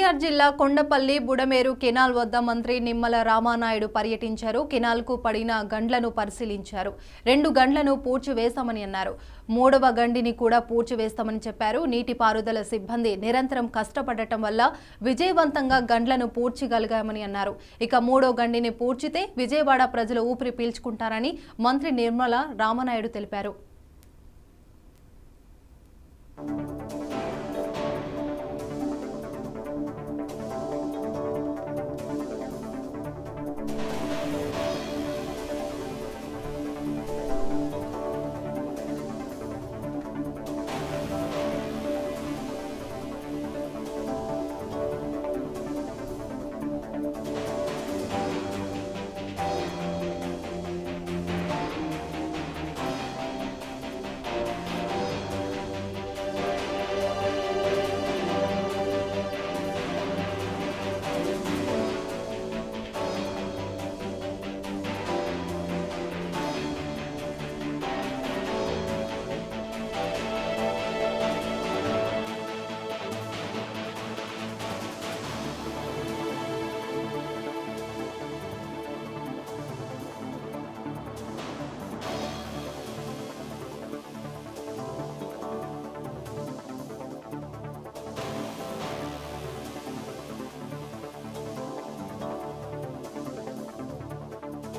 ఎన్టీఆర్ జిల్లా కొండపల్లి బుడమేరు కెనాల్ వద్ద మంత్రి నిమ్మల రామానాయుడు పర్యటించారు. కెనాల్కు పడిన గండ్లను పరిశీలించారు. 2 గండ్లను పూడ్చివేస్తామని అన్నారు. 3వ గండిని కూడా పూడ్చివేస్తామని చెప్పారు. నీటిపారుదల సిబ్బంది నిరంతరం కష్టపడటం వల్ల విజయవంతంగా గండ్లను పూడ్చగలిగామని అన్నారు. ఇక 3వ గండిని పూడ్చితే విజయవాడ ప్రజలు ఊపిరి పీల్చుకుంటారని మంత్రి నిమ్మల రామానాయుడు తెలిపారు.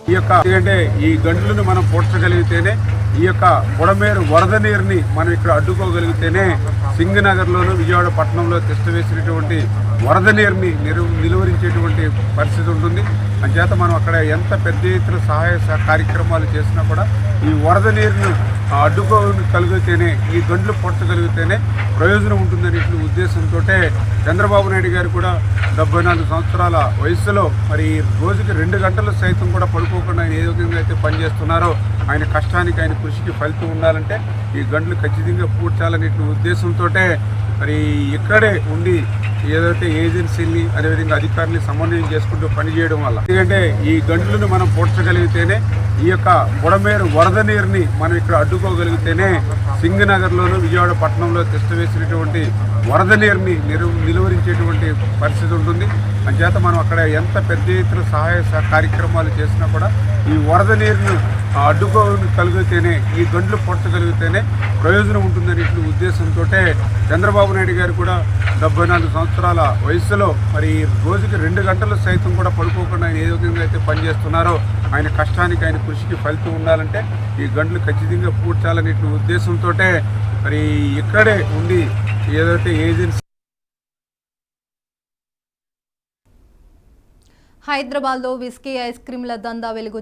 ఎందుకంటే ఈ గంటలను మనం పూడ్చగలిగితేనే ఈ యొక్క బుడమేరు వరద నీరుని మనం ఇక్కడ అడ్డుకోగలిగితేనే సింగనగర్లోను విజయవాడ పట్టణంలో తిష్టవేసినటువంటి వరద నీరుని నిలువరించేటువంటి పరిస్థితి ఉంటుంది. అంచేత మనం అక్కడ ఎంత పెద్ద ఎత్తున సహాయ కార్యక్రమాలు చేసినా కూడా ఈ వరద నీరును అడ్డుకోగలిగితేనే ఈ గంటలు పూడ్చగలిగితేనే ప్రయోజనం ఉంటుందనే ఉద్దేశంతో చంద్రబాబు నాయుడు గారు కూడా 74 సంవత్సరాల వయసులో మరి రోజుకి 2 గంటలు సైతం కూడా పడుకోకుండా ఆయన ఏ విధంగా అయితే పనిచేస్తున్నారో ఆయన కష్టానికి ఆయన కృషికి ఫలితం ఉండాలంటే ఈ గంటలు ఖచ్చితంగా పూడ్చాలనే ఉద్దేశంతో మరి ఇక్కడే ఉండి ఏదైతే ఏజెన్సీని అదేవిధంగా అధికారులు సమన్వయం చేసుకుంటూ పనిచేయడం వల్ల ఎందుకంటే ఈ గంటలను మనం పూడ్చగలిగితేనే ఈ యొక్క బుడమేరు వరద నీరుని మనం ఇక్కడ అడ్డుకోగలిగితేనే సింగనగర్లోను విజయవాడ పట్టణంలో తిష్టవేసినటువంటి వరద నీరుని నిలువరించేటువంటి పరిస్థితి ఉంటుంది. అంచేత మనం అక్కడ ఎంత పెద్ద ఎత్తున సహాయ కార్యక్రమాలు చేసినా కూడా ఈ వరద నీరును అడ్డుకోగలిగితేనే ఈ గంటలు పూడ్చగలిగితేనే ప్రయోజనం ఉంటుందనే ఉద్దేశంతో చంద్రబాబు నాయుడు గారు కూడా 74 సంవత్సరాల వయసులో మరి రోజుకి 2 గంటలు సైతం కూడా పడుకోకుండా ఆయన ఏ విధంగా అయితే పనిచేస్తున్నారో ఆయన కష్టానికి ఆయన కృషికి ఫలితం ఉండాలంటే ఈ గంటలు ఖచ్చితంగా పూడ్చాలనే ఉద్దేశంతో మరి ఇక్కడే ఉండి ఏదైతే ఏజెన్సీ హైదరాబాద్లో విస్కీ ఐస్ క్రీంల దందా వెలుగు